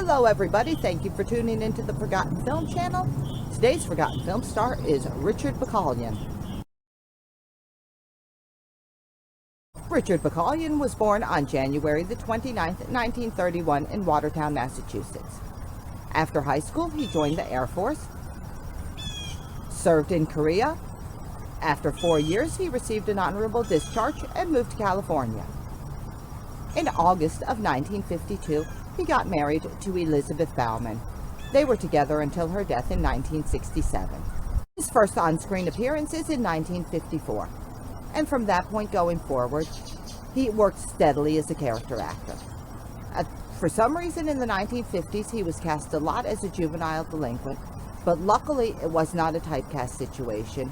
Hello everybody, thank you for tuning into the Forgotten Film channel. Today's Forgotten Film star is Richard Bakalyan. Richard Bakalyan was born on January the 29th, 1931 in Watertown, Massachusetts. After high school, he joined the Air Force, served in Korea. After 4 years, he received an honorable discharge and moved to California. In August of 1952, he got married to Elizabeth Bauman. They were together until her death in 1967. His first on-screen appearance is in 1954, and from that point going forward, he worked steadily as a character actor. For some reason in the 1950s, he was cast a lot as a juvenile delinquent, but luckily it was not a typecast situation.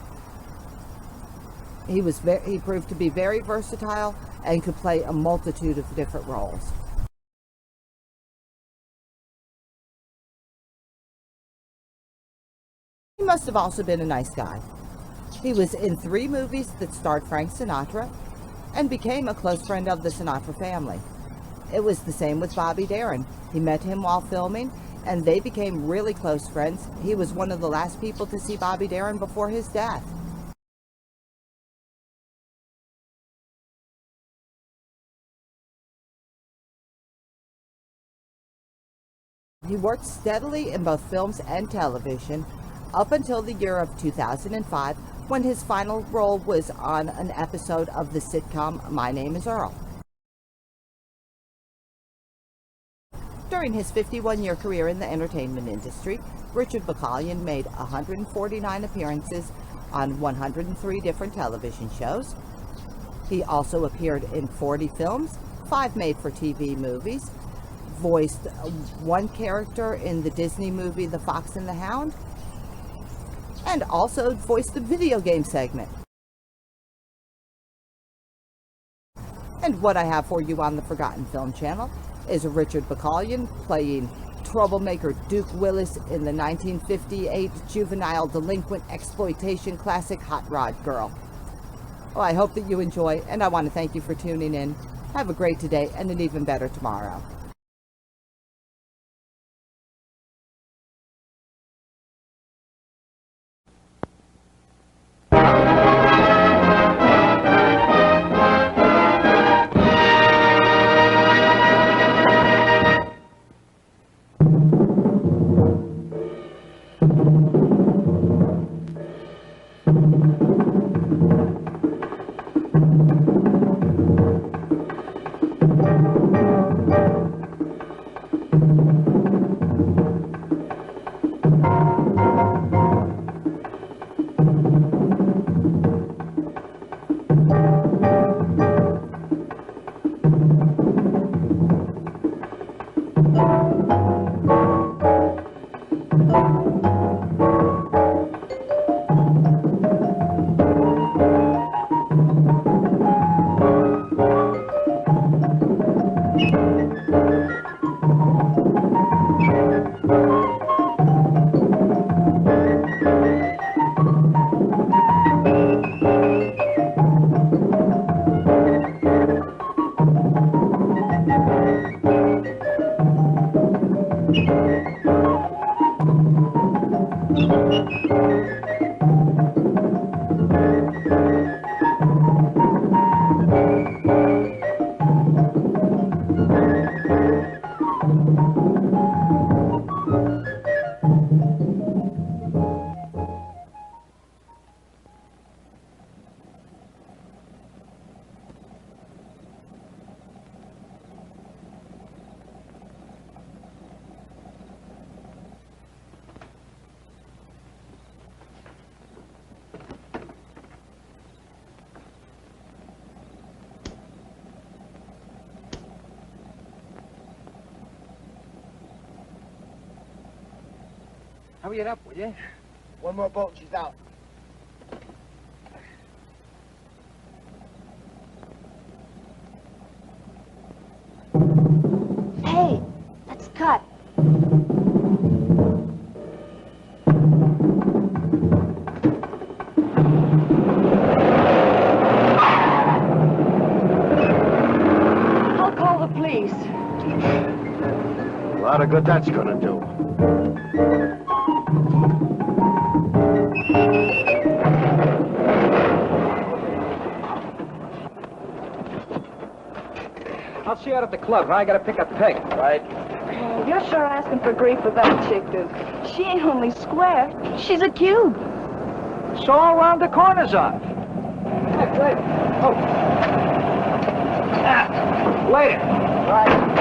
He proved to be very versatile and could play a multitude of different roles. He must have also been a nice guy. He was in 3 movies that starred Frank Sinatra and became a close friend of the Sinatra family. It was the same with Bobby Darin. He met him while filming and they became really close friends. He was one of the last people to see Bobby Darin before his death. He worked steadily in both films and television up until the year of 2005, when his final role was on an episode of the sitcom My Name is Earl. During his 51-year career in the entertainment industry, Richard Bakalyan made 149 appearances on 103 different television shows. He also appeared in 40 films, 5 made-for-TV movies, voiced 1 character in the Disney movie The Fox and the Hound, and also voiced the video game segment. And what I have for you on the Forgotten Film channel is Richard Bakalyan playing troublemaker Duke Willis in the 1958 juvenile delinquent exploitation classic Hot Rod Girl. Well, I hope that you enjoy, and I want to thank you for tuning in. Have a great today and an even better tomorrow. Hurry it up, will you? 1 more boat, she's out. Hey, let's cut. I'll call the police. lot of good that's gonna do. I'll see you out at the club. I gotta pick a peg. Right. Oh, you're sure asking for grief with that chick, Duke. She ain't only square. She's a cube. So all round the corners off. Hey, wait. Oh. Later. Right.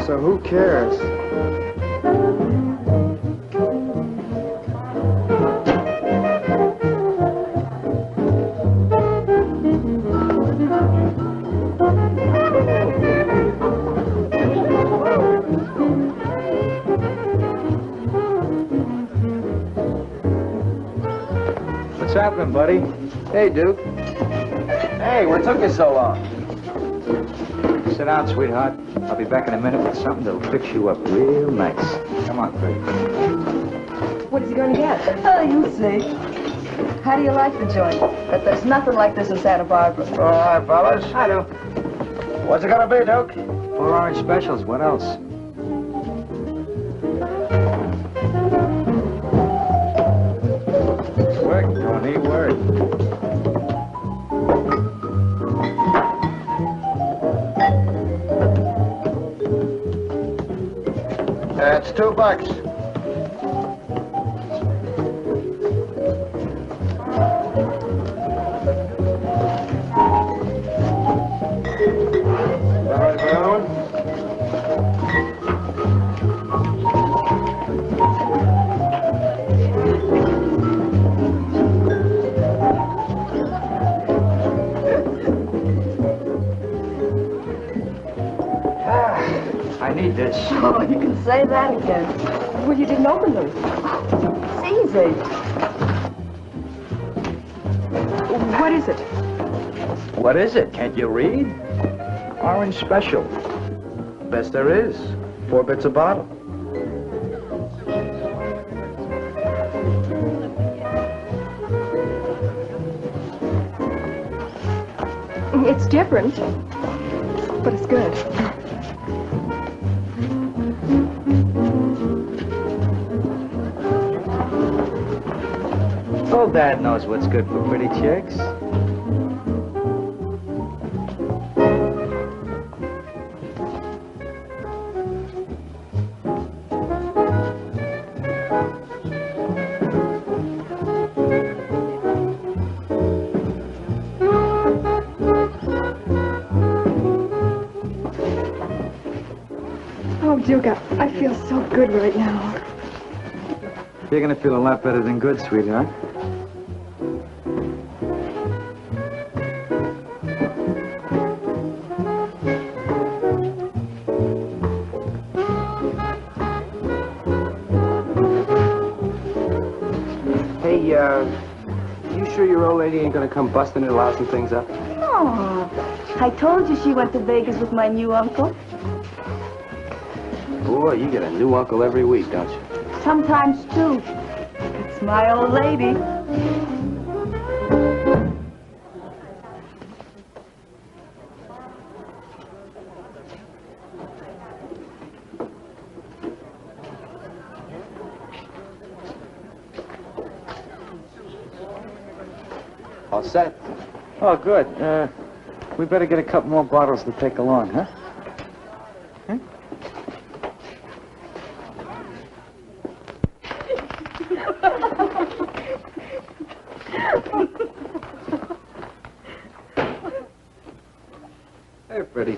Who cares? What's happening, buddy? Hey, Duke. Hey, what took you so long? Sit down, sweetheart. I'll be back in a minute with something that'll fix you up real nice. Come on, Freddy. What is he going to get? Oh, you'll see. How do you like the joint? But there's nothing like this in Santa Barbara. All right, fellas. I do. What's it gonna be, Duke? 4 orange specials. What else? Quick, don't need word. That's $2. All right, the other one? I need this. Oh, you can say that again. Well, you didn't open them. It's easy. What is it? What is it? Can't you read? Orange special. Best there is. 4 bits a bottle. It's different, but it's good. Old Dad knows what's good for pretty chicks. Oh, Duke, I feel so good right now. You're gonna feel a lot better than good, sweetheart. Hey, you sure your old lady ain't gonna come busting and lousing things up? Oh, I told you she went to Vegas with my new uncle. Boy, you get a new uncle every week, don't you? Sometimes, too. It's my old lady. All set. Oh, good. We better get a couple more bottles to take along, huh? Hi, Freddy.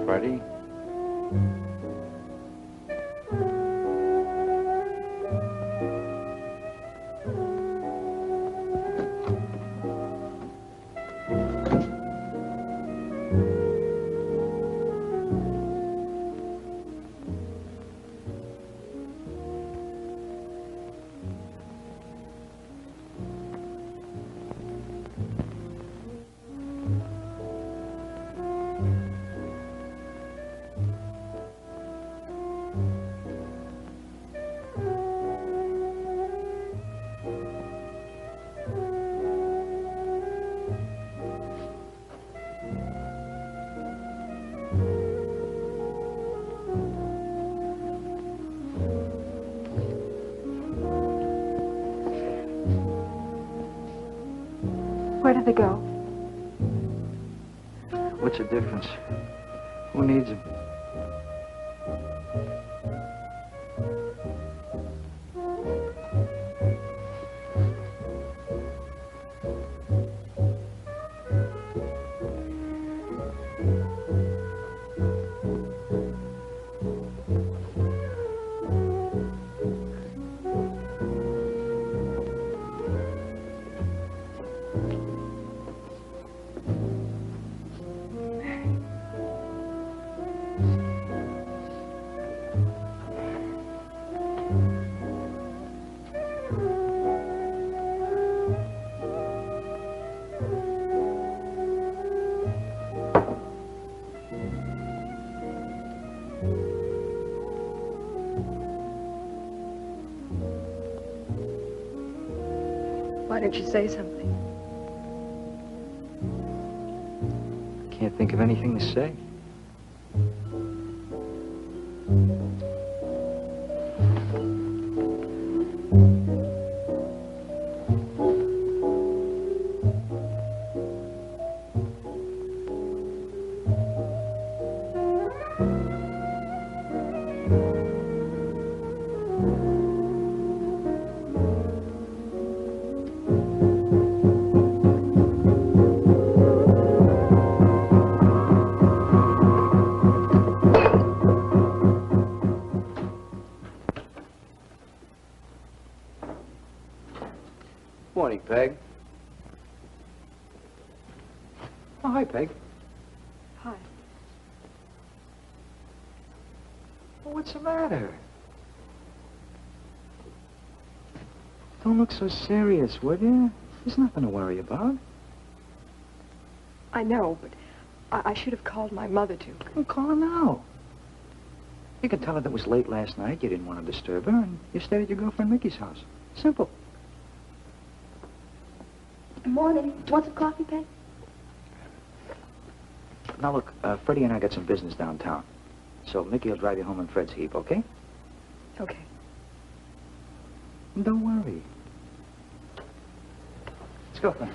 Freddy? Where did they go? What's the difference? Who needs him? Why didn't you say something? Can't think of anything to say. Morning, Peg. Oh, hi, Peg. Hi. Well, what's the matter? Don't look so serious, would you? There's nothing to worry about. I know, but I should have called my mother to. Well, call her now. You can tell her that it was late last night, you didn't want to disturb her, and you stayed at your girlfriend Micky's house. Simple. Good morning. Do you want some coffee, Peg? Now, look, Freddy and I got some business downtown. So Micki will drive you home in Fred's Heap, okay? Okay. And don't worry. Let's go, then.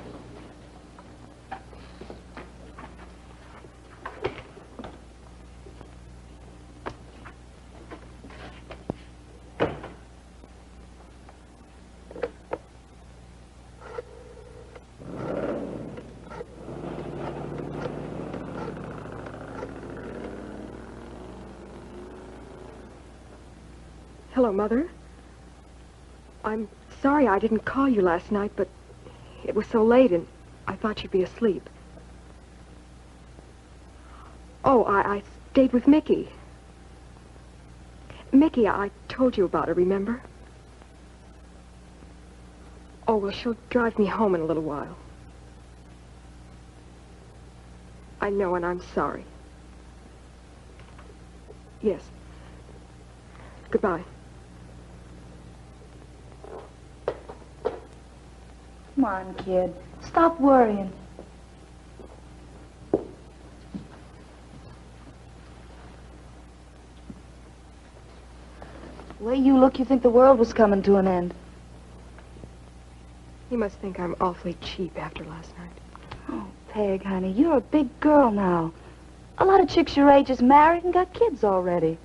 Hello, Mother. I'm sorry I didn't call you last night, but it was so late and I thought you'd be asleep. Oh, I stayed with Micki. Micki, I told you about her, remember? Oh, well, she'll drive me home in a little while. I know, and I'm sorry. Yes. Goodbye. Come on, kid. Stop worrying. The way you look, you think the world was coming to an end. You must think I'm awfully cheap after last night. Oh, Peg, honey, you're a big girl now. A lot of chicks your age is married and got kids already.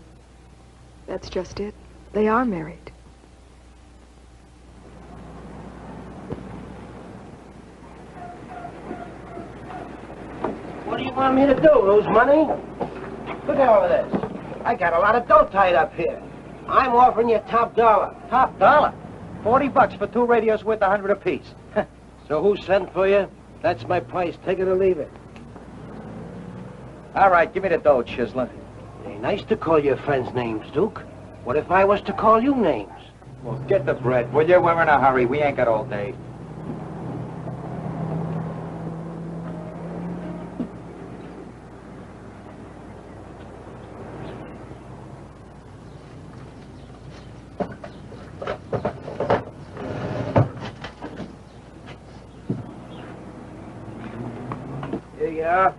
That's just it. They are married. What do you want me to do, lose money? Look at all of this. I got a lot of dough tied up here. I'm offering you top dollar. Top dollar. $40 for 2 radios worth 100 apiece. So who sent for you? That's my price. Take it or leave it. All right, give me the dough, Chiseler. Hey, nice to call your friends names, Duke. What if I was to call you names? Well, get the bread, will you? We're in a hurry. We ain't got all day. Here you are.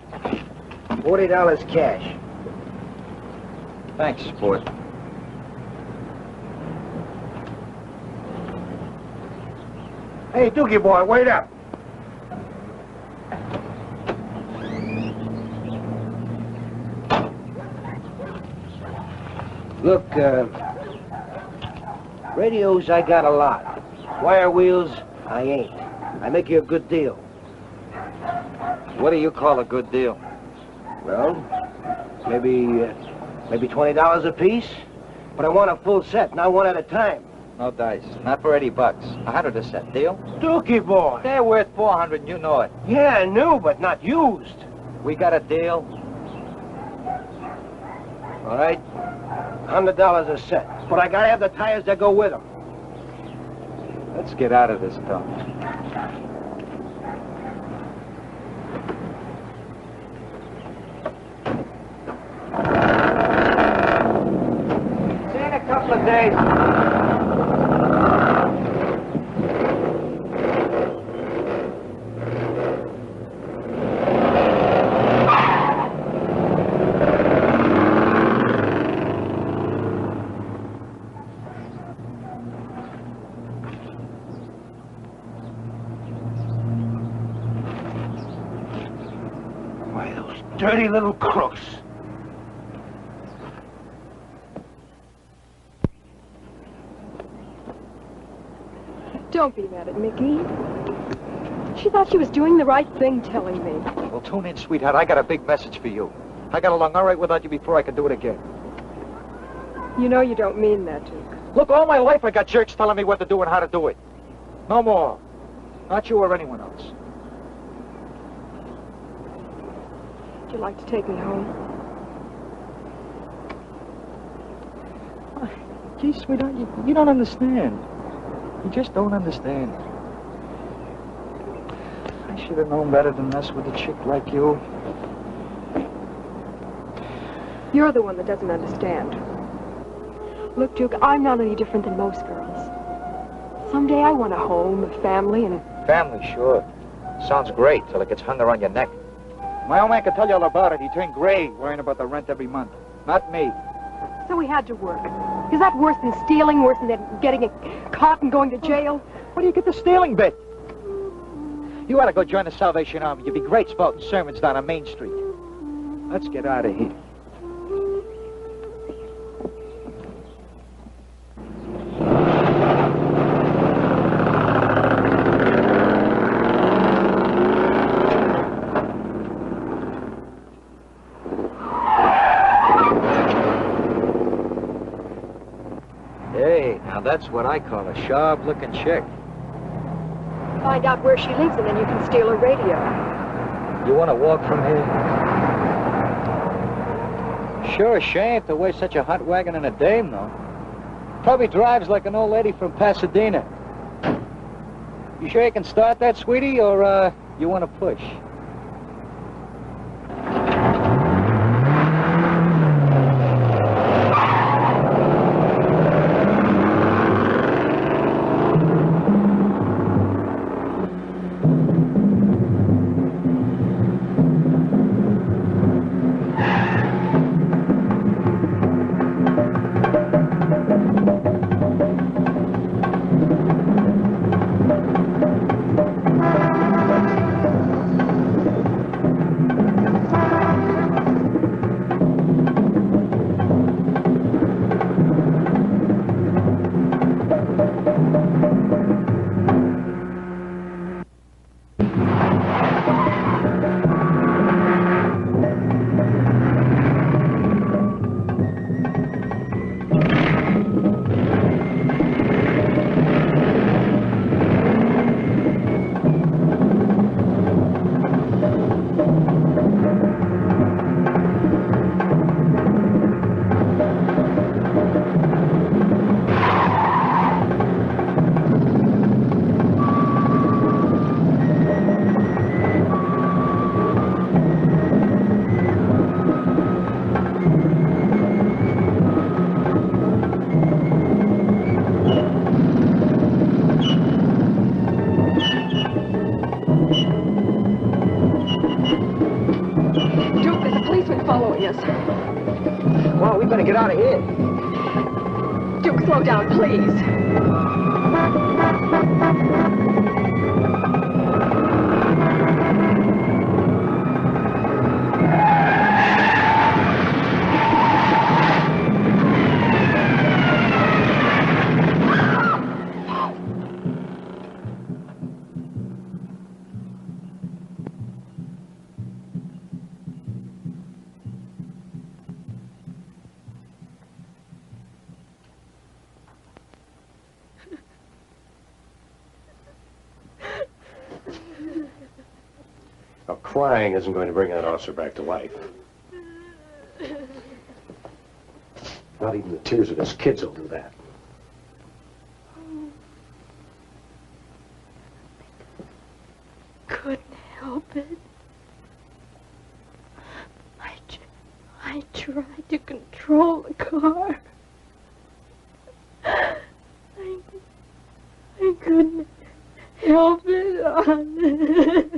$40 cash. Thanks, sport. Hey, Dookie boy, wait up. Look, radios I got a lot. Wire wheels, I ain't. I make you a good deal. What do you call a good deal? Well, maybe $20 a piece. But I want a full set, not one at a time. No dice. Not for $80. 100 a set. Deal? Dookie boy. They're worth 400, and you know it. Yeah, I knew, but not used. We got a deal. All right, $100 a set. But I gotta have the tires that go with them. Let's get out of this dump. See you in a couple of days. Dirty little crooks. Don't be mad at Micki. She thought she was doing the right thing telling me. Well, tune in, sweetheart. I got a big message for you. I got along all right without you before I could do it again. You know you don't mean that, Duke. Look, all my life I got jerks telling me what to do and how to do it. No more. Not you or anyone else. Would you like to take me home? Gee, sweetheart, you don't understand. You just don't understand. I should have known better than mess with a chick like you. You're the one that doesn't understand. Look, Duke, I'm not any different than most girls. Someday I want a home, a family, and... Family, sure. Sounds great till it gets hung around your neck. My old man could tell you all about it. He turned gray worrying about the rent every month. Not me. So we had to work. Is that worse than stealing, worse than getting caught and going to jail? Where do you get the stealing bit? You ought to go join the Salvation Army. You'd be great spouting sermons down on Main Street. Let's get out of here. Now that's what I call a sharp-looking chick. Find out where she lives and then you can steal her radio. You want to walk from here? Sure, a shame to waste such a hot wagon and a dame, though. Probably drives like an old lady from Pasadena. You sure you can start that, sweetie, or you want to push? Well, we better get out of here. Duke, slow down, please. Crying isn't going to bring that officer back to life. Not even the tears of his kids will do that. Couldn't help it. I tried to control the car. I couldn't help it, honey.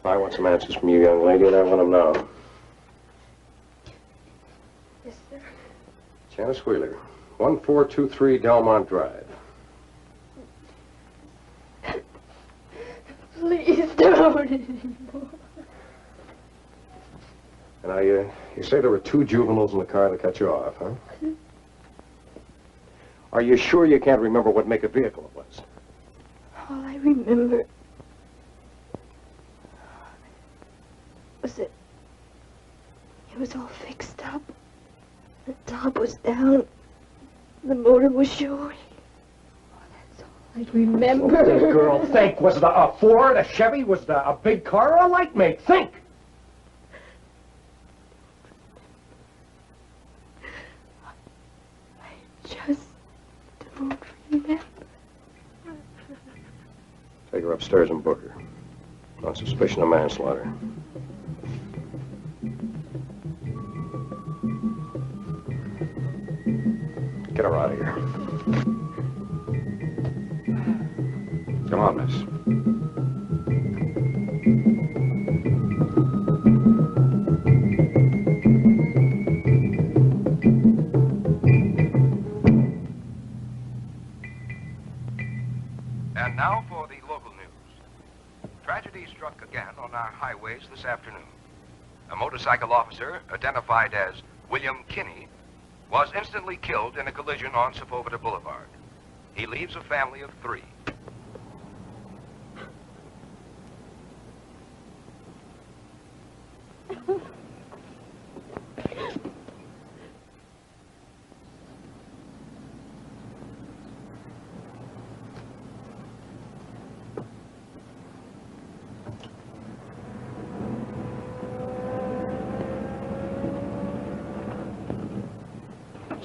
I want some answers from you, young lady, and I want them now. Yes, sir. Janice Wheeler, 1423 Delmont Drive. Please don't anymore. And now, you say there were two juveniles in the car that cut you off, huh? Are you sure you can't remember what make of vehicle it was? All I remember was it was all fixed up. The top was down. The motor was showing. Oh, that's all I remember. What did the girl think? Was it a Ford, a Chevy? Was it a big car or a light mate? Think! I just don't remember. Take her upstairs and book her. On suspicion of manslaughter. Get her out of here. Come on, miss. And now for the local news. Tragedy struck again on our highways this afternoon. A motorcycle officer, identified as William Kenney, was instantly killed in a collision on Vesota Boulevard. He leaves a family of 3.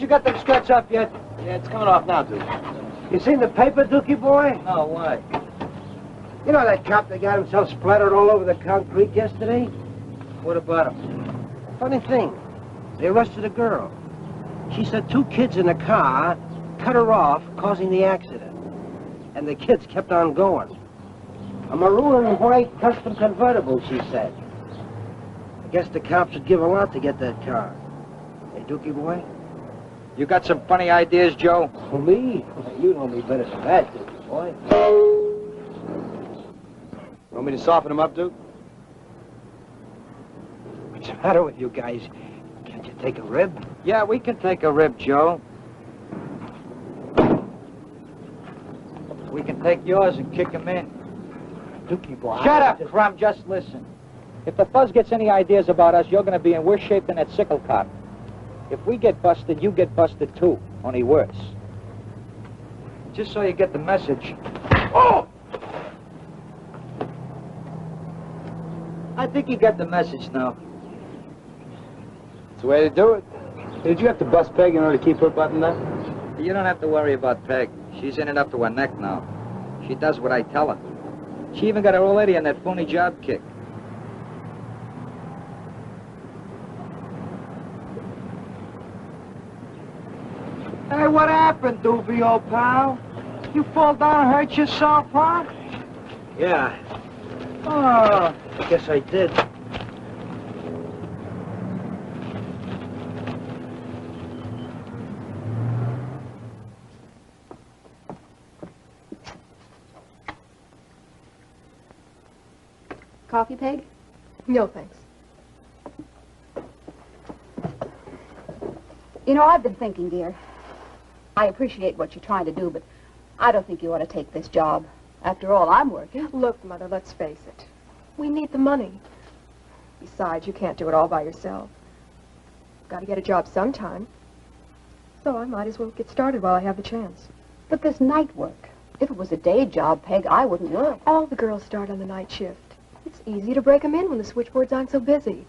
You got them scratch off yet? Yeah, it's coming off now, dude. You seen the paper, Dookie boy? No, why? You know that cop that got himself splattered all over the concrete yesterday? What about him? Funny thing, they arrested a girl. She said 2 kids in a car cut her off, causing the accident. And the kids kept on going. A maroon and white custom convertible, she said. I guess the cops would give a lot to get that car. Hey, Dookie boy? You got some funny ideas, Joe? Me? You know me better than that, Dookie boy. Want me to soften him up, Duke? What's the matter with you guys? Can't you take a rib? Yeah, we can take a rib, Joe. We can take yours and kick him in. Dookie boy. Shut up, Crumb. Just listen. If the fuzz gets any ideas about us, you're going to be in worse shape than that sickle cop. If we get busted, you get busted too, only worse. Just so you get the message. Oh! I think you get the message now. It's the way to do it. Did you have to bust Peg in order to keep her buttoned up? You don't have to worry about Peg. She's in it up to her neck now. She does what I tell her. She even got her old lady on that phony job kick. Hey, what happened, Doobie, old pal? You fall down and hurt yourself, huh? Yeah, Oh, I guess I did. Coffee, Peg? No, thanks. You know, I've been thinking, dear. I appreciate what you're trying to do, but I don't think you ought to take this job. After all, I'm working. Look, Mother, let's face it. We need the money. Besides, you can't do it all by yourself. Got to get a job sometime. So I might as well get started while I have the chance. But this night work. If it was a day job, Peg, I wouldn't work. All the girls start on the night shift. It's easy to break them in when the switchboards aren't so busy.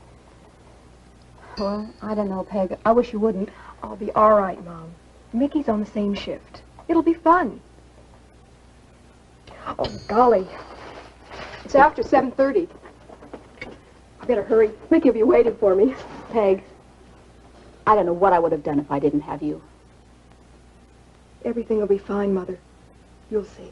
Well, I don't know, Peg. I wish you wouldn't. I'll be all right, Mom. Mickey's on the same shift. It'll be fun. Oh, golly. It's after 7:30. I better hurry. Mickey will be waiting for me. Peg, I don't know what I would have done if I didn't have you. Everything will be fine, Mother. You'll see.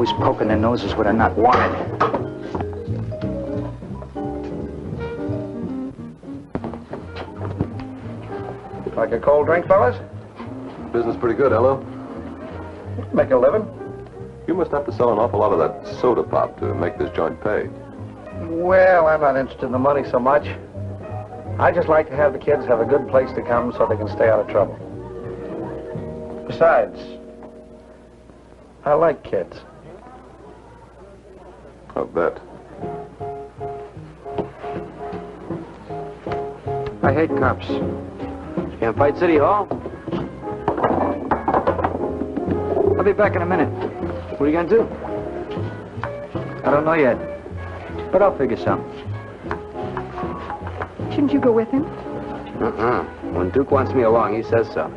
always poking their noses where they're not wanted. Like a cold drink, fellas? Business pretty good, hello? Make a living. You must have to sell an awful lot of that soda pop to make this joint pay. Well, I'm not interested in the money so much. I just like to have the kids have a good place to come so they can stay out of trouble. Besides, I like kids. I'll bet. I hate cops. Can't fight City Hall? I'll be back in a minute. What are you gonna do? I don't know yet, but I'll figure something. Shouldn't you go with him? When Duke wants me along, he says so.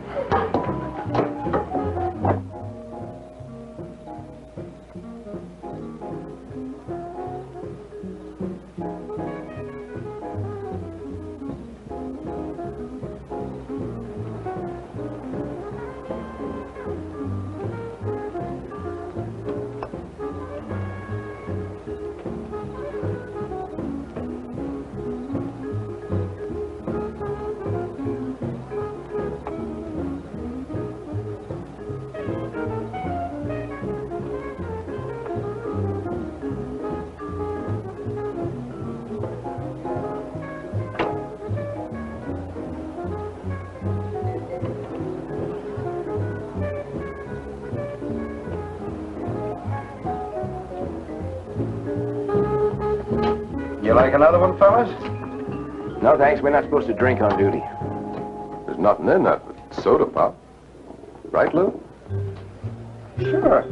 You like another one, fellas? No, thanks. We're not supposed to drink on duty. There's nothing in that but soda pop. Right, Lou? Sure.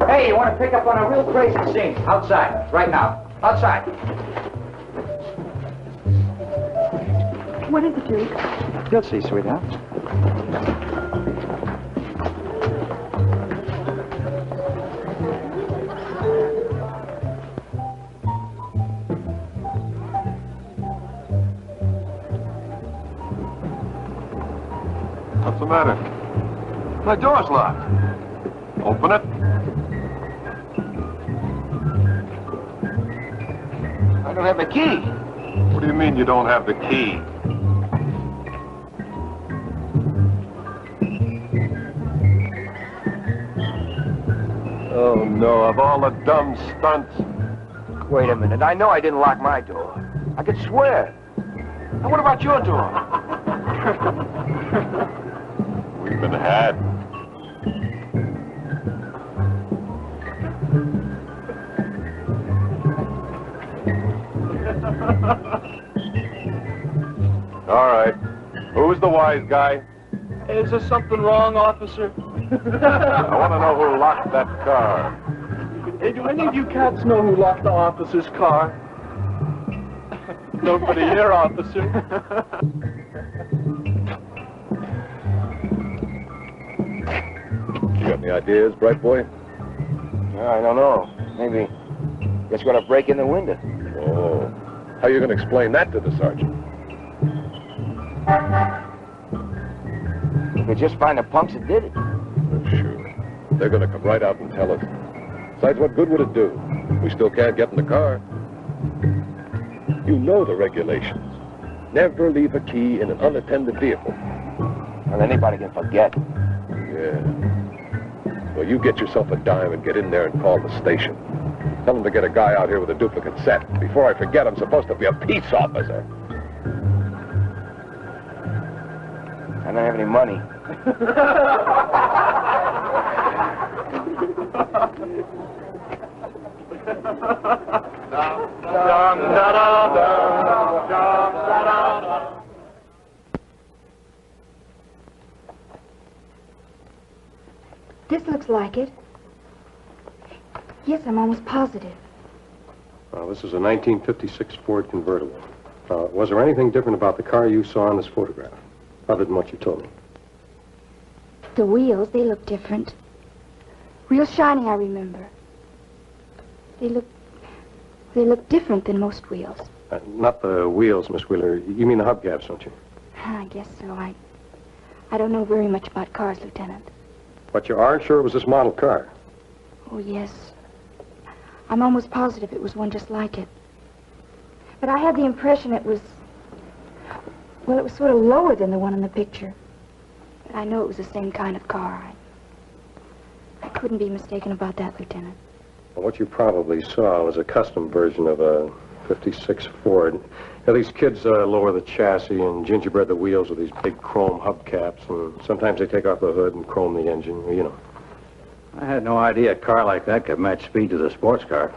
Hey, you want to pick up on a real crazy scene? Outside, right now. Outside. What is it, Duke? You'll see, sweetheart. What's the matter? My door's locked. Open it. I don't have the key. What do you mean you don't have the key? Oh, no, of all the dumb stunts. Wait a minute. I know I didn't lock my door. I could swear. Now, what about your door? We've been had. All right. Who's the wise guy? Is there something wrong, officer? I want to know who locked that car. Hey, do any of you cats know who locked the officer's car? Nobody here, officer. You got any ideas, bright boy? I don't know. Maybe just gonna break in the window. Oh. How are you going to explain that to the sergeant? We just find the punks that did it. Sure. They're going to come right out and tell us. Besides, what good would it do? We still can't get in the car. You know the regulations. Never leave a key in an unattended vehicle. Well, anybody can forget. Yeah. Well, you get yourself a dime and get in there and call the station. Tell them to get a guy out here with a duplicate set. Before I forget, I'm supposed to be a peace officer. I don't have any money. This looks like it. Yes, I'm almost positive. This is a 1956 Ford convertible. Was there anything different about the car you saw in this photograph, other than what you told me? The wheels, they look different. Real shiny, I remember. They look different than most wheels. Not the wheels, Miss Wheeler. You mean the hubcaps, don't you? I guess so. I don't know very much about cars, Lieutenant. But you are sure it was this model car? Oh, yes. I'm almost positive it was one just like it. But I had the impression it was... Well, it was sort of lower than the one in the picture. But I know it was the same kind of car. I couldn't be mistaken about that, Lieutenant. Well, what you probably saw was a custom version of a 56 Ford. Now, these kids lower the chassis and gingerbread the wheels with these big chrome hubcaps, and sometimes they take off the hood and chrome the engine, you know. I had no idea a car like that could match speed to the sports car.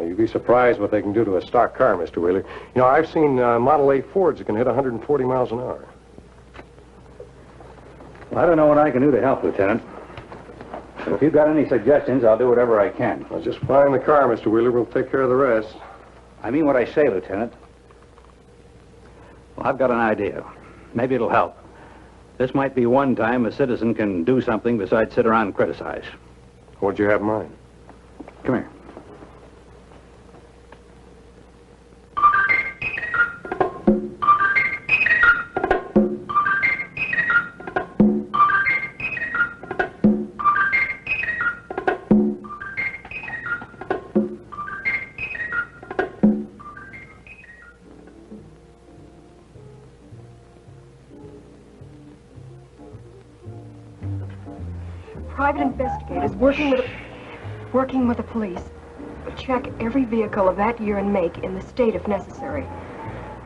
You'd be surprised what they can do to a stock car, Mr. Wheeler. You know, I've seen Model A Fords that can hit 140 miles an hour. Well, I don't know what I can do to help, Lieutenant. If you've got any suggestions, I'll do whatever I can. Well, just find the car, Mr. Wheeler. We'll take care of the rest. I mean what I say, Lieutenant. Well, I've got an idea. Maybe it'll help. This might be one time a citizen can do something besides sit around and criticize. What'd you have in mind? Come here. Private investigators working with the police check every vehicle of that year and make in the state if necessary.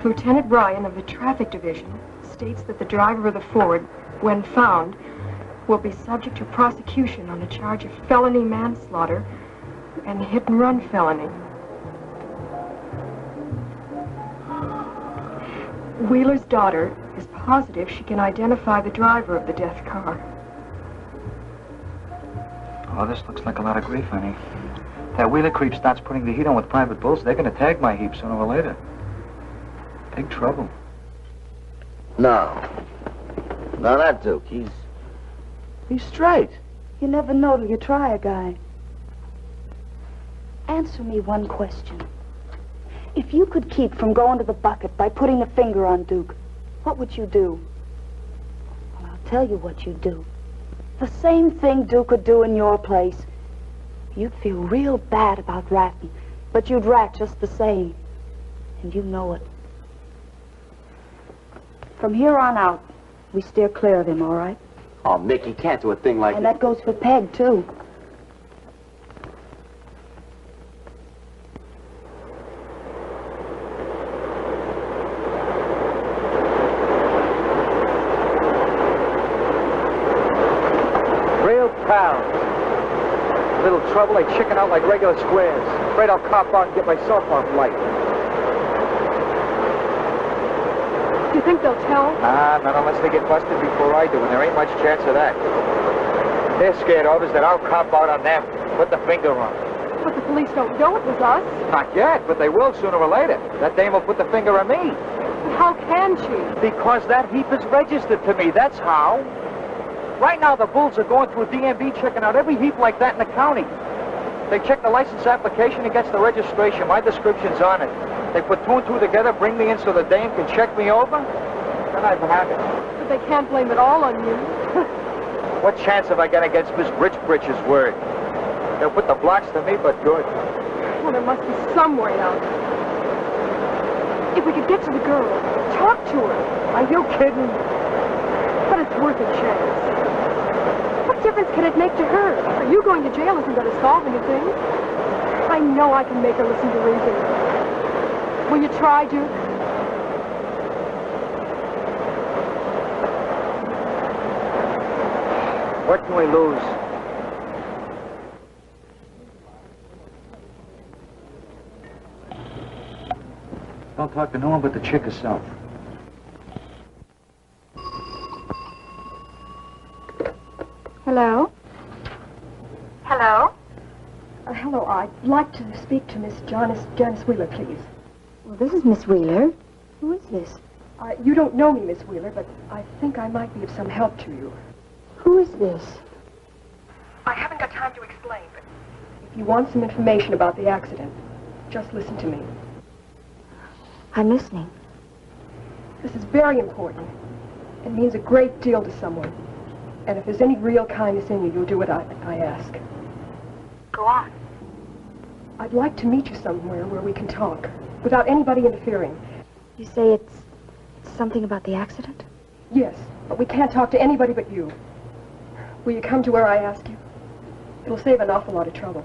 Lieutenant Ryan of the Traffic Division states that the driver of the Ford, when found, will be subject to prosecution on a charge of felony manslaughter and hit-and-run felony. Wheeler's daughter is positive she can identify the driver of the death car. Oh, this looks like a lot of grief, honey. That Wheeler creep starts putting the heat on with private bulls. They're going to tag my heap sooner or later. Big trouble. No, not Duke. He's straight. You never know till you try a guy. Answer me one question. If you could keep from going to the bucket by putting the finger on Duke, what would you do? Well, I'll tell you what you'd do. The same thing Duke would do in your place. You'd feel real bad about ratting, but you'd rat just the same. And you know it. From here on out, we steer clear of him, all right? Oh, Mick, you can't do a thing like that. And that goes for Peg, too. Little trouble, they chicken out like regular squares. Afraid I'll cop out and get myself off light. Do you think they'll tell? Not unless they get busted before I do, and there ain't much chance of that. What they're scared of is that I'll cop out on them, put the finger on. But the police don't know it was us. Not yet, but they will sooner or later. That dame will put the finger on me. But how can she? Because that heap is registered to me, that's how. Right now, the bulls are going through a DMV checking out every heap like that in the county. They check the license application against the registration. My description's on it. They put two and two together, bring me in so the dame can check me over. Then I've had it. But they can't blame it all on you. What chance have I got against Miss Rich Britch's word? They'll put the blocks to me, but good. Well, there must be some way out. If we could get to the girl, talk to her. Are you kidding? But it's worth a chance. What difference can it make to her? Are you going to jail isn't going to solve anything. I know I can make her listen to reason. Will you try, Duke? What can we lose? Don't talk to no one but the chick herself. Hello? Hello? Hello, I'd like to speak to Miss Janice Wheeler, please. Well, this is Miss Wheeler. Who is this? You don't know me, Miss Wheeler, but I think I might be of some help to you. Who is this? I haven't got time to explain, but if you want some information about the accident, just listen to me. I'm listening. This is very important. It means a great deal to someone. And if there's any real kindness in you, you'll do what I ask. Go on. I'd like to meet you somewhere where we can talk, without anybody interfering. You say it's something about the accident? Yes, but we can't talk to anybody but you. Will you come to where I ask you? It'll save an awful lot of trouble.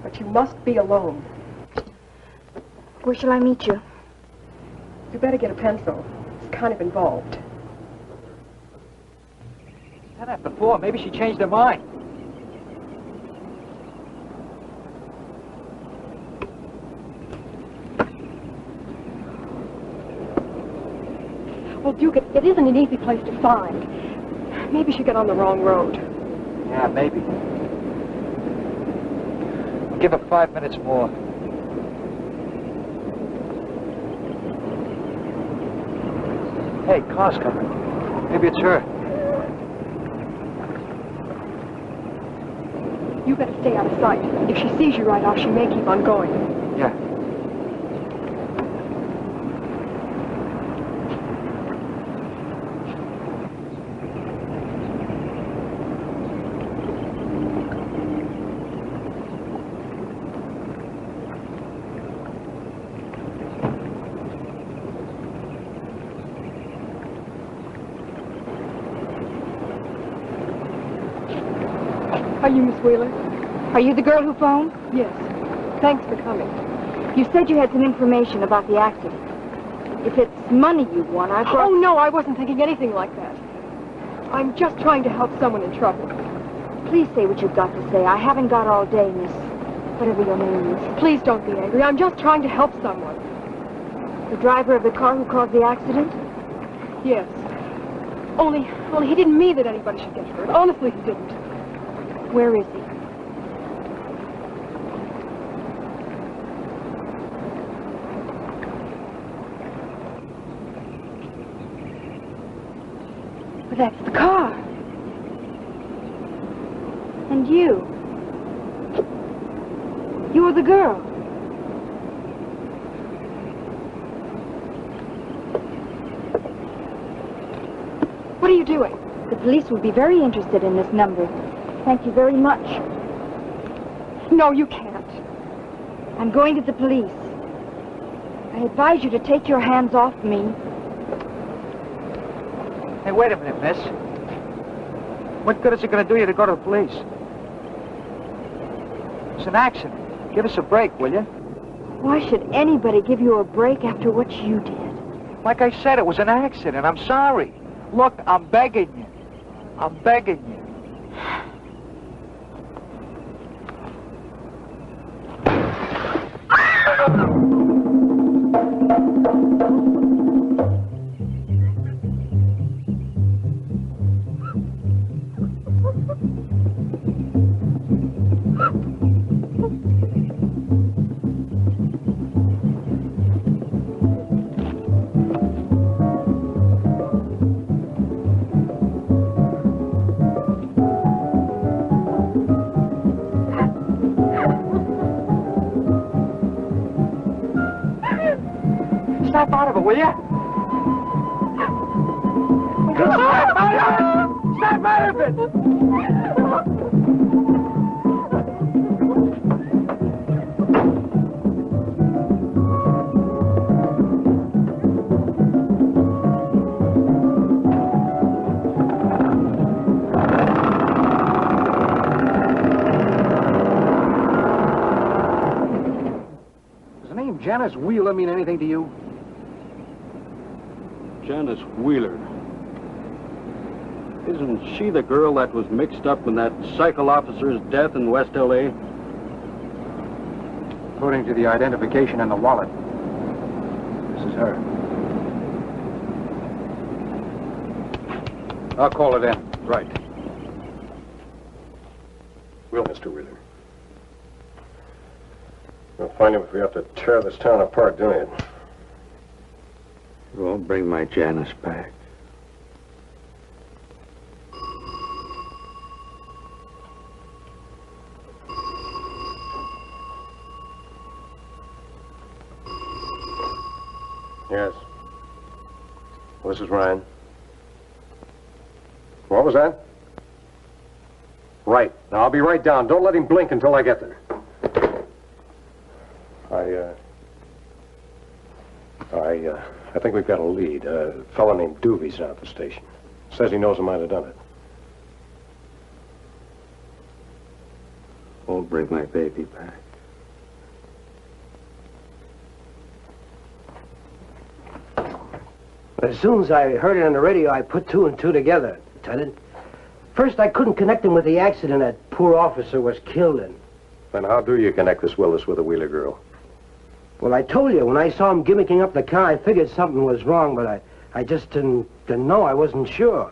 But you must be alone. Where shall I meet you? You better get a pencil. It's kind of involved. Had that before. Maybe she changed her mind. Well, Duke, it isn't an easy place to find. Maybe she got on the wrong road. Yeah, maybe. Give her 5 minutes more. Hey, car's coming. Maybe it's her. You better stay out of sight. If she sees you right off, she may keep on going. Yeah. Are you Miss Wheeler? Are you the girl who phoned? Yes. Thanks for coming. You said you had some information about the accident. If it's money you want, I've got... Oh, no, I wasn't thinking anything like that. I'm just trying to help someone in trouble. Please say what you've got to say. I haven't got all day, Miss... whatever your name is. Please don't be angry. I'm just trying to help someone. The driver of the car who caused the accident? Yes. Only he didn't mean that anybody should get hurt. Honestly, he didn't. Where is he? But that's the car. And you. You're the girl. What are you doing? The police will be very interested in this number. Thank you very much. No, you can't. I'm going to the police. I advise you to take your hands off me. Hey, wait a minute, miss. What good is it going to do you to go to the police? It's an accident. Give us a break, will you? Why should anybody give you a break after what you did? Like I said, it was an accident. I'm sorry. Look, I'm begging you. I'm begging you. Snap out of it, will you? Snap out of it! Snap out of it! Does the name Janice Wheeler mean anything to you? Janice Wheeler. Isn't she the girl that was mixed up in that cycle officer's death in West L.A.? According to the identification in the wallet, this is her. I'll call it in. Right. Well, Mr. Wheeler. We'll find him if we have to tear this town apart, don't it? You won't bring my Janice back. Yes. Well, this is Ryan. What was that? Right. Now, I'll be right down. Don't let him blink until I get there. I think we've got a lead. A fellow named Doobie's out at the station. Says he knows who might have done it. Won't bring my baby back. As soon as I heard it on the radio, I put two and two together, Lieutenant. First, I couldn't connect him with the accident that poor officer was killed in. Then how do you connect this Willis with the Wheeler girl? Well, I told you, when I saw him gimmicking up the car, I figured something was wrong, but I just didn't know. I wasn't sure.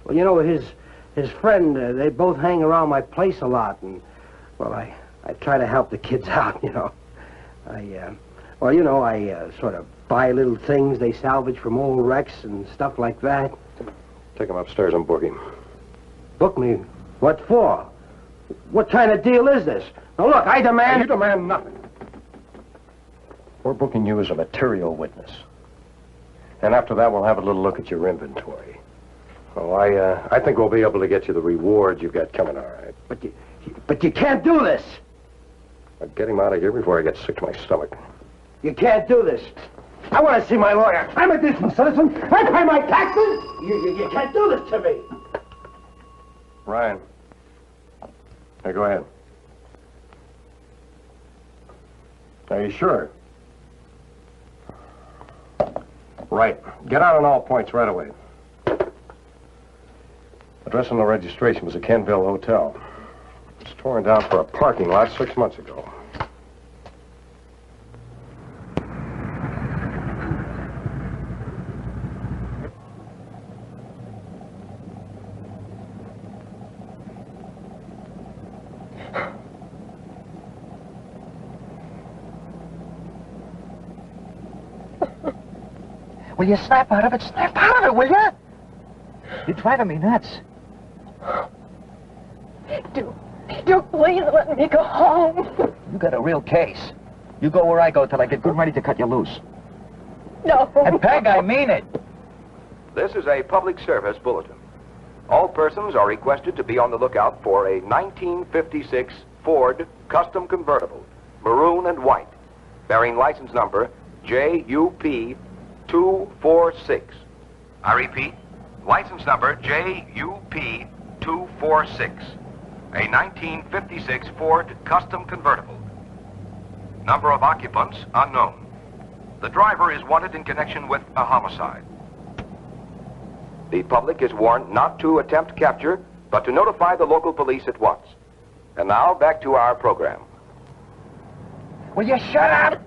Well, you know, his friend, they both hang around my place a lot, and, well, I try to help the kids out, you know. I sort of buy little things they salvage from old wrecks and stuff like that. Take him upstairs and book him. Book me? What for? What kind of deal is this? Now, look, I demand... You demand nothing. We're booking you as a material witness. And after that, we'll have a little look at your inventory. Oh, I think we'll be able to get you the reward you've got coming, all right. But you can't do this. I'll get him out of here before I get sick to my stomach. You can't do this. I want to see my lawyer. I'm a decent citizen. I pay my taxes. You can't do this to me. Ryan. Hey, go ahead. Are you sure? Right. Get out on all points right away. Address on the registration was a Kenville hotel. It was torn down for a parking lot 6 months ago. Will you snap out of it? Snap out of it, will you? You're driving me nuts. Do please let me go home. You got a real case. You go where I go till I get good and ready to cut you loose. No. And Peg, I mean it. This is a public service bulletin. All persons are requested to be on the lookout for a 1956 Ford Custom Convertible, maroon and white, bearing license number JUP 246. I repeat, license number JUP 246. A 1956 Ford Custom Convertible. Number of occupants unknown. The driver is wanted in connection with a homicide. The public is warned not to attempt capture, but to notify the local police at once. And now, back to our program. Will you shut up?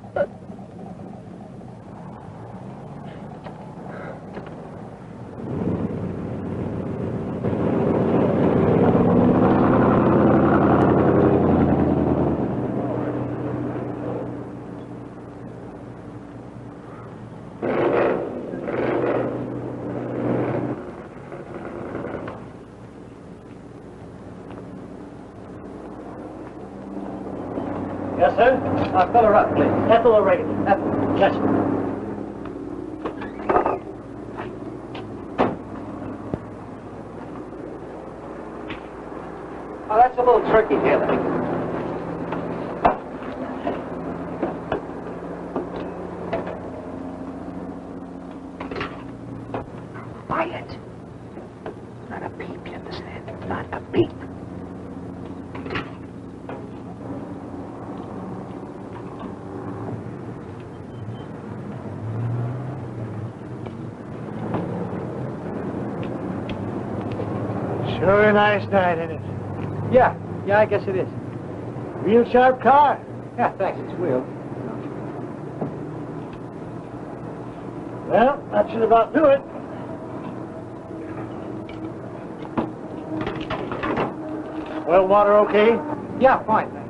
Yes, sir? Fill her up, please. Ethyl oregano. Ethyl. Yes, sir. Oh, that's a little turkey here. Let me... Quiet. Not a peep, you understand? Not a peep. Sure a nice night, isn't it? Yeah, I guess it is. Real sharp car. Yeah, thanks. It's wheeled. Well, that should about do it. Well, water okay? Yeah, fine, thanks.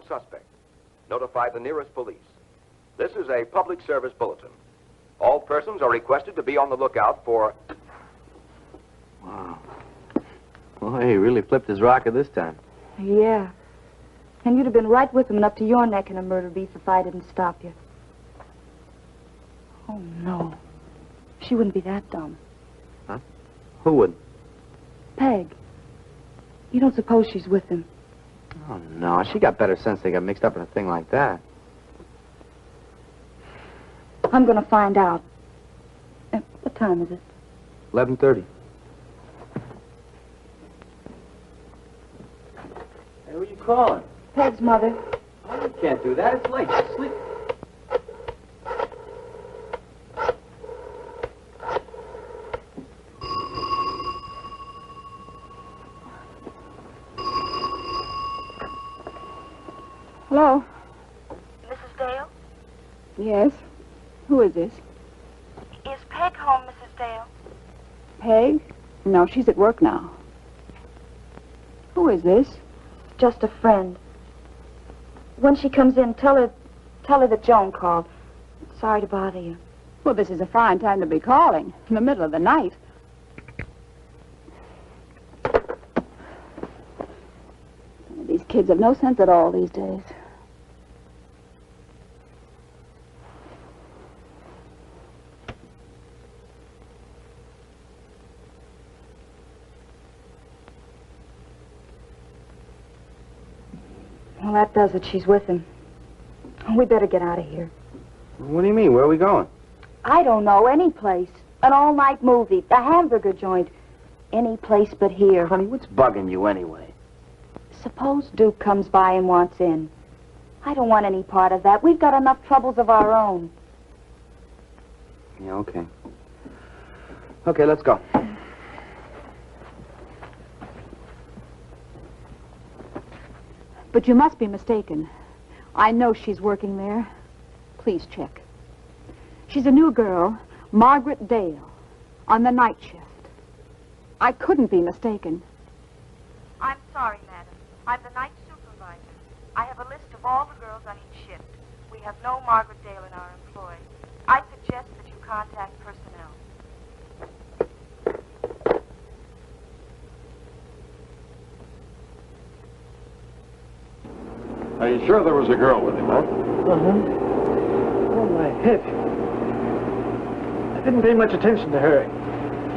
known suspect. Notify the nearest police. This is a public service bulletin. All persons are requested to be on the lookout for... Wow. Well, he really flipped his rocker this time. Yeah. And you'd have been right with him and up to your neck in a murder beef if I didn't stop you. Oh, no. She wouldn't be that dumb. Huh? Who would? Peg. You don't suppose she's with him? Oh, no. She got better sense they got mixed up in a thing like that. I'm going to find out. What time is it? 11:30. Hey, who are you calling? Peg's mother. Oh, you can't do that. It's late. Sleep. Hello? Mrs. Dale? Yes. Who is this? Is Peg home, Mrs. Dale? Peg? No, she's at work now. Who is this? Just a friend. When she comes in, tell her that Joan called. Sorry to bother you. Well, this is a fine time to be calling. In the middle of the night. These kids have no sense at all these days. Well, that does it. She's with him. We better get out of here. What do you mean? Where are we going? I don't know. Any place. An all-night movie. A hamburger joint. Any place but here. Honey, what's bugging you anyway? Suppose Duke comes by and wants in. I don't want any part of that. We've got enough troubles of our own. Yeah, okay. Okay, let's go. But you must be mistaken. I know she's working there. Please check. She's a new girl, Margaret Dale, on the night shift. I couldn't be mistaken. I'm sorry, madam. I'm the night supervisor. I have a list of all the girls on each shift. We have no Margaret Dale in our employ. I suggest that you contact personnel. Are you sure there was a girl with him, huh? Oh, my head. I didn't pay much attention to her.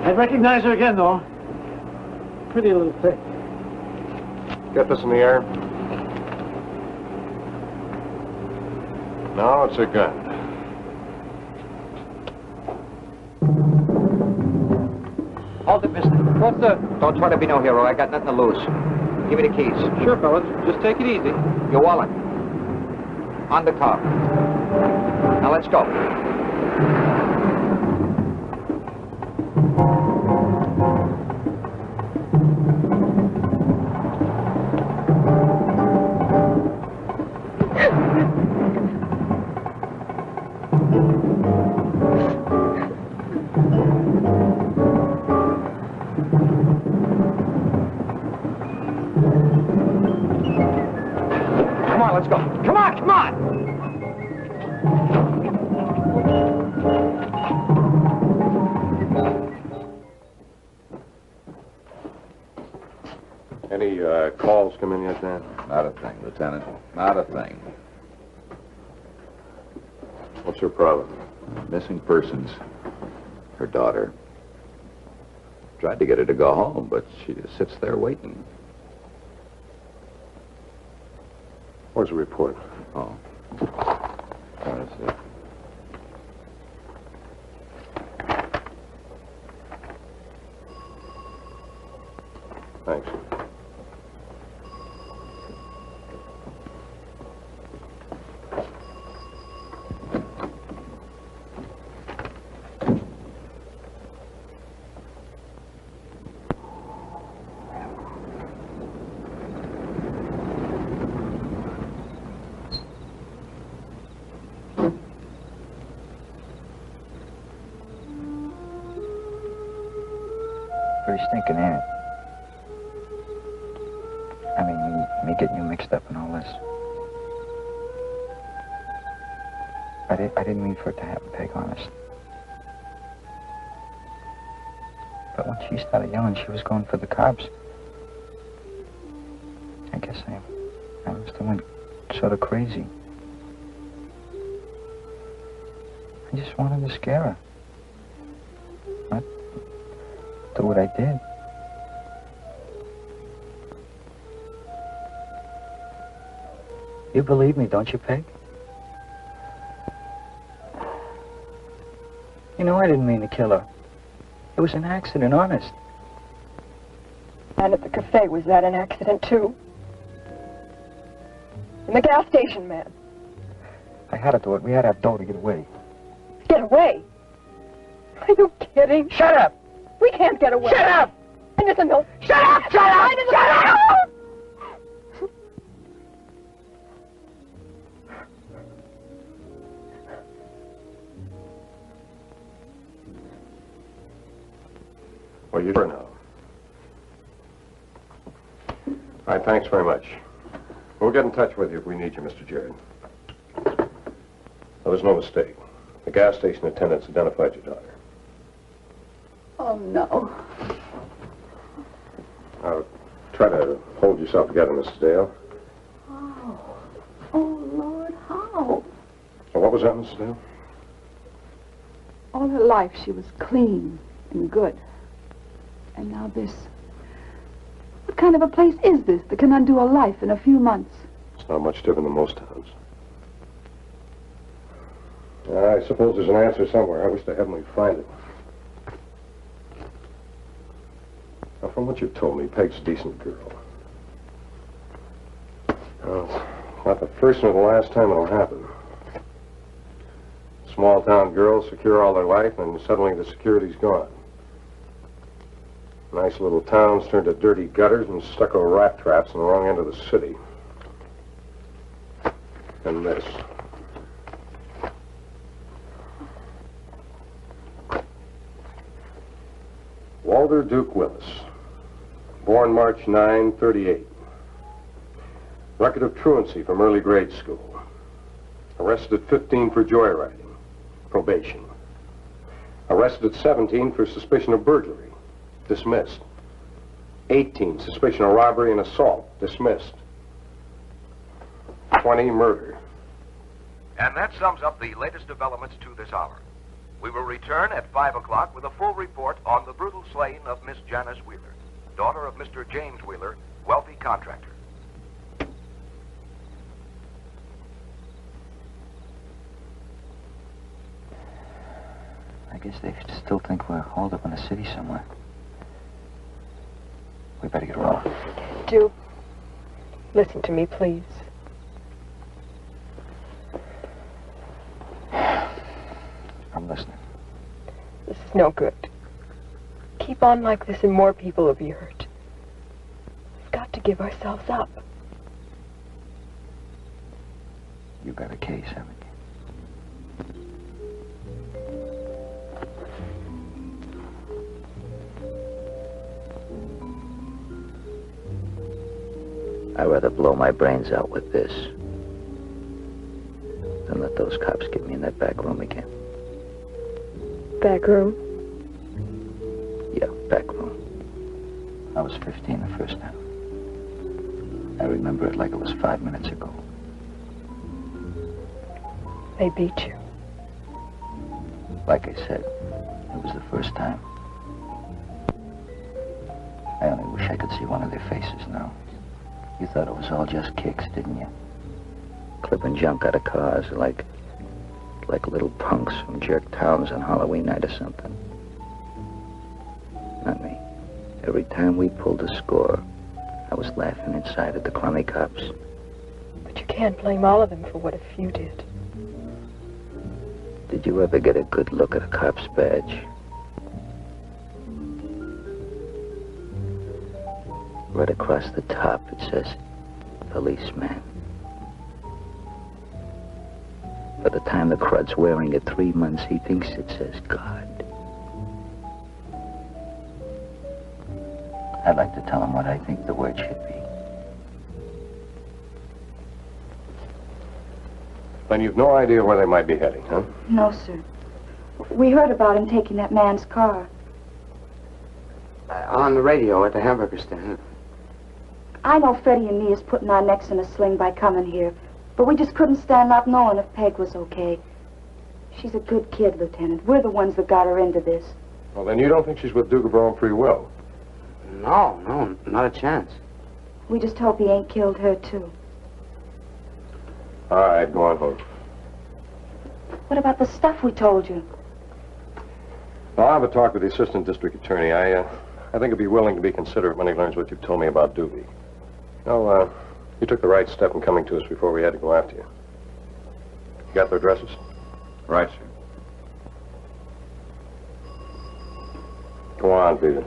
I'd recognize her again, though. Pretty little thing. Get this in the air. No, it's a gun. Hold it, mister. What's the... Don't try to be no hero. I got nothing to lose. Give me the keys. Sure, fellas. Just take it easy. Your wallet. On the car. Now let's go. Come on, let's go. Come on, come on! Any calls come in yet, Dan? Not a thing, Lieutenant. Not a thing. What's her problem? Missing persons. Her daughter. Tried to get her to go home, but she just sits there waiting. Where's the report? Oh. That's it. Thanks. Pretty stinking, ain't it? I mean, me getting you mixed up in all this. I didn't mean for it to happen, Peg, honest. But when she started yelling she was going for the cops, I guess I must have went sort of crazy. I just wanted to scare her. Not do what I did. You believe me, don't you, Peg? You know I didn't mean to kill her. It was an accident, honest. And at the cafe, was that an accident, too? And the gas station man. I had to do it. We had to have dough to get away. Get away? Are you kidding? Shut up! We can't get away. Shut up! Anderson, no. Shut up! Shut up! Shut up! Well, you do now. All right, thanks very much. We'll get in touch with you if we need you, Mr. Jared. There was no mistake. The gas station attendants identified your daughter. Oh, no. Now, try to hold yourself together, Mrs. Dale. Oh. Oh, Lord, how? Well, what was that, Mrs. Dale? All her life she was clean and good. And now this. What kind of a place is this that can undo a life in a few months? It's not much different than most towns. I suppose there's an answer somewhere. I wish to heaven we'd find it. Now, from what you've told me, Peg's a decent girl. Well, it's not the first nor the last time it'll happen. Small town girls secure all their life, and suddenly the security's gone. Nice little towns turned to dirty gutters and stucco rat traps in the wrong end of the city. And this. Walter Duke Willis, born March 9, 38. Record of truancy from early grade school. Arrested at 15 for joyriding. Probation. Arrested at 17 for suspicion of burglary. Dismissed. 18, suspicion of robbery and assault. Dismissed. 20, murder. And that sums up the latest developments to this hour. We will return at 5 o'clock with a full report on the brutal slaying of Miss Janice Wheeler, daughter of Mr. James Wheeler, wealthy contractor. I guess they still think we're holed up in the city somewhere. We better get rolling. Duke, listen to me, please. I'm listening. This is no good. Keep on like this and more people will be hurt. We've got to give ourselves up. You got a case, haven't you? I'd rather blow my brains out with this than let those cops get me in that back room again. Back room? Yeah, back room. I was 15 the first time. I remember it like it was 5 minutes ago. They beat you. Like I said, it was the first time. I only wish I could see one of their faces now. You thought it was all just kicks, didn't you? Clipping junk out of cars like little punks from jerk towns on Halloween night or something. Not me. Every time we pulled a score, I was laughing inside at the crummy cops. But you can't blame all of them for what a few did. Did you ever get a good look at a cop's badge? Right across the top, it says, policeman. By the time the crud's wearing it 3 months, he thinks it says God. I'd like to tell him what I think the word should be. Then you've no idea where they might be heading, huh? No, sir. We heard about him taking that man's car. On the radio at the hamburger stand. I know Freddy and me is putting our necks in a sling by coming here, but we just couldn't stand not knowing if Peg was okay. She's a good kid, Lieutenant. We're the ones that got her into this. Well, then you don't think she's with Duke of own free will? No, not a chance. We just hope he ain't killed her, too. All right, go on home. What about the stuff we told you? I'll have a talk with the assistant district attorney. I think he'll be willing to be considerate when he learns what you've told me about Doobie. No, you took the right step in coming to us before we had to go after you. You got their addresses? Right, sir. Go on, Peter.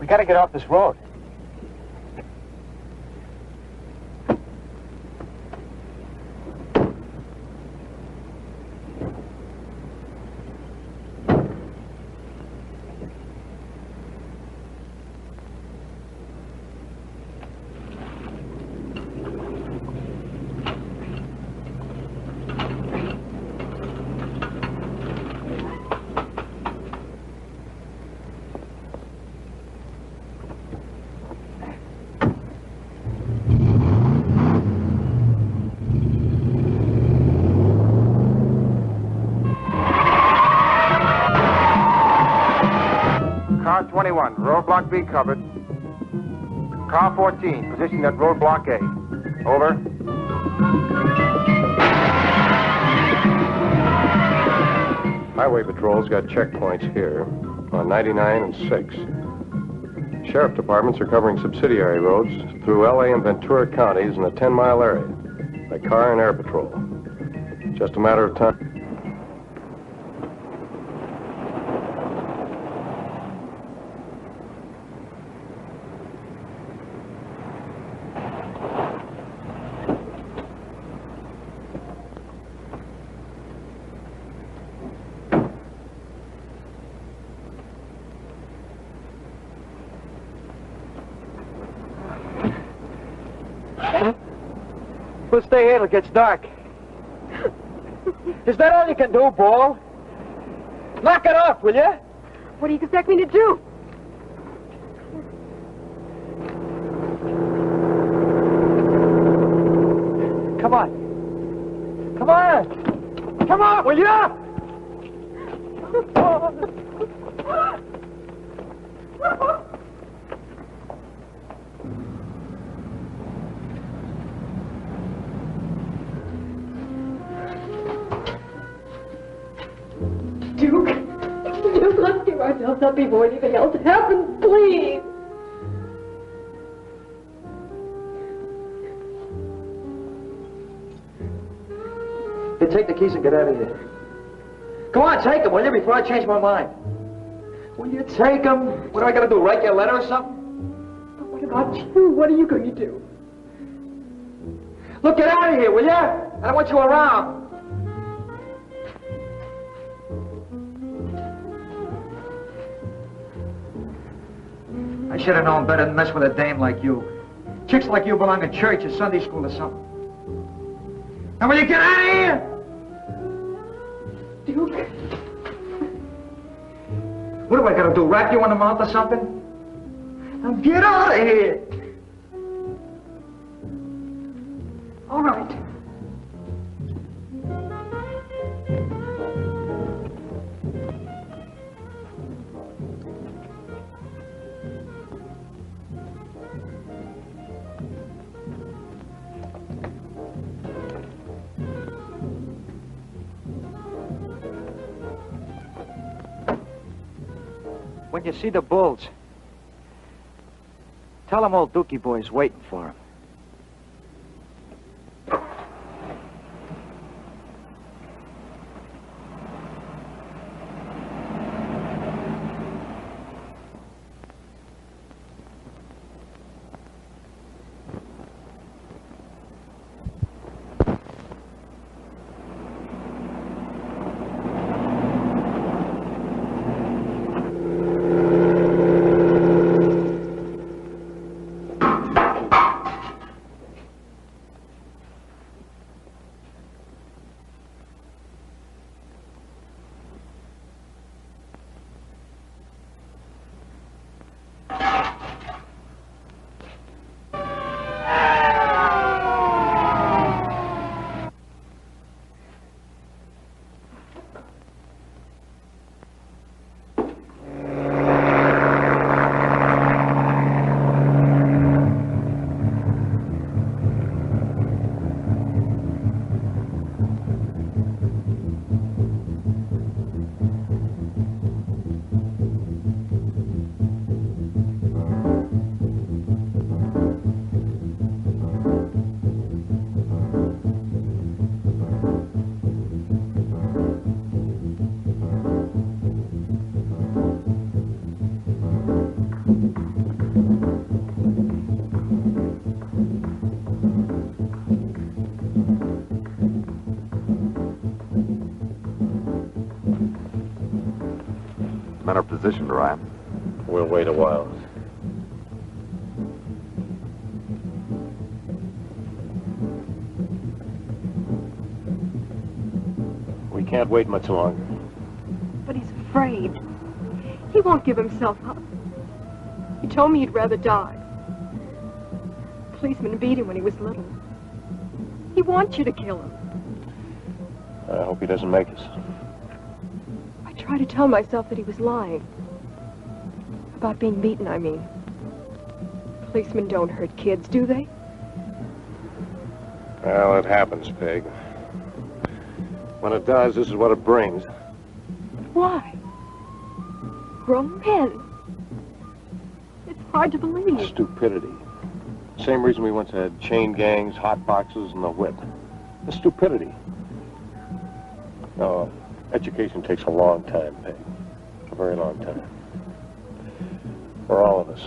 We gotta get off this road. Car 21, roadblock B covered. Car 14, positioned at roadblock A. Over. Highway Patrol's got checkpoints here on 99 and 6. Sheriff departments are covering subsidiary roads through L.A. and Ventura counties in a 10-mile area by car and air patrol. Just a matter of time. We'll stay here till it gets dark. Is that all you can do, Ball? Knock it off, will you? What do you expect me to do? Come on. Come on. Come on, will you? Duke, let's give ourselves up before anything else happens, please. Then take the keys and get out of here. Go on, take them, will you, before I change my mind? Will you take them? What do I gotta do, write you a letter or something? But what about you? What are you going to do? Look, get out of here, will you? I don't want you around. I should have known better than mess with a dame like you. Chicks like you belong in church or Sunday school or something. Now will you get out of here? Duke. What do I gotta do, rap you on the mouth or something? Now get out of here. All right. When you see the bulls, tell them old Dookie boy's waiting for him. positioned, Ryan? We'll wait a while. We can't wait much longer. But he's afraid. He won't give himself up. He told me he'd rather die. The policeman beat him when he was little. He wants you to kill him. I hope he doesn't make us. I try to tell myself that he was lying. About being beaten, I mean. Policemen don't hurt kids, do they? Well, it happens, Peg. When it does, this is what it brings. Why? Grown men. It's hard to believe. Stupidity. Same reason we once had chain gangs, hot boxes, and the whip. The stupidity. No, education takes a long time, Peg. A very long time. For all of us.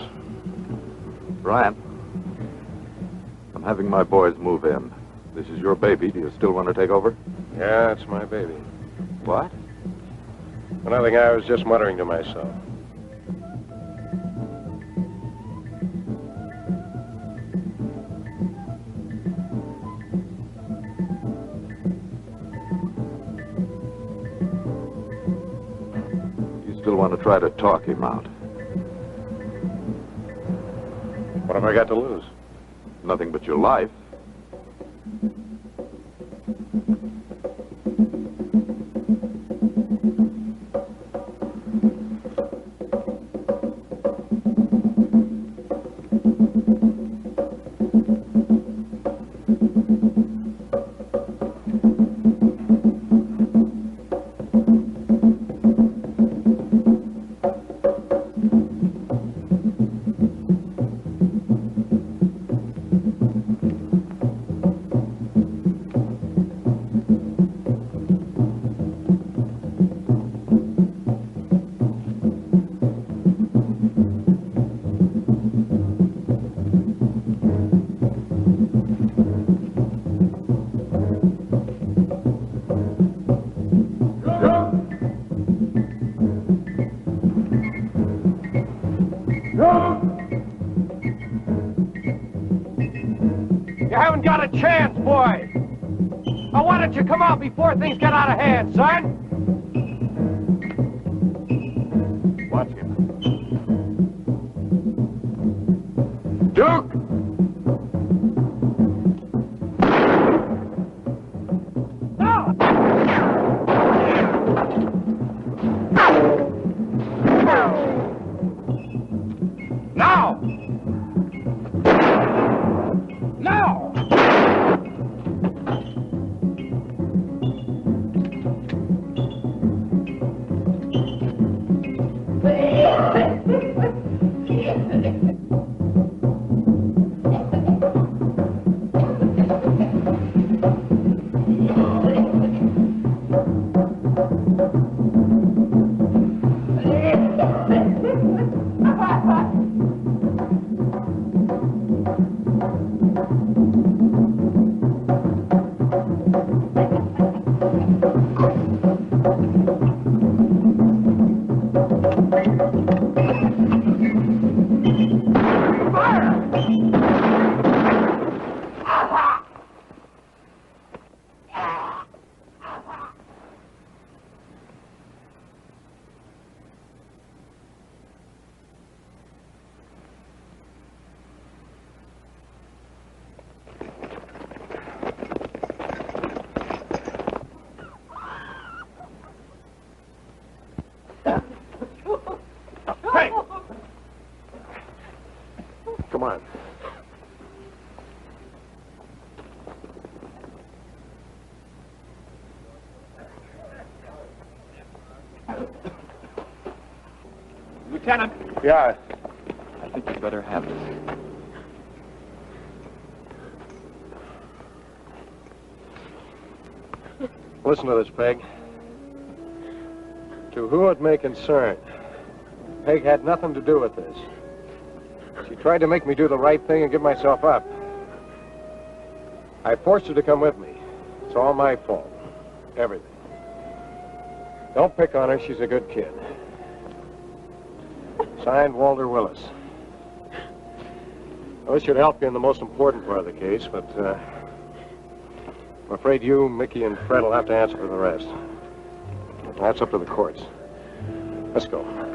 Ryan, I'm having my boys move in. This is your baby. Do you still want to take over? Yeah, it's my baby. What? Another thing I was just muttering to myself. You still want to try to talk him out? What have I got to lose? Nothing but your life. You come out before things get out of hand, son. Watch him. Duke! No! Now! Now! Come on. Lieutenant. Yeah. I think you'd better have this. Listen to this, Peg. To whom it may concern, Peg had nothing to do with this. She tried to make me do the right thing and give myself up. I forced her to come with me. It's all my fault. Everything. Don't pick on her. She's a good kid. Signed, Walter Willis. I wish you'd help you in the most important part of the case, but I'm afraid you, Micki, and Fred will have to answer for the rest. That's up to the courts. Let's go.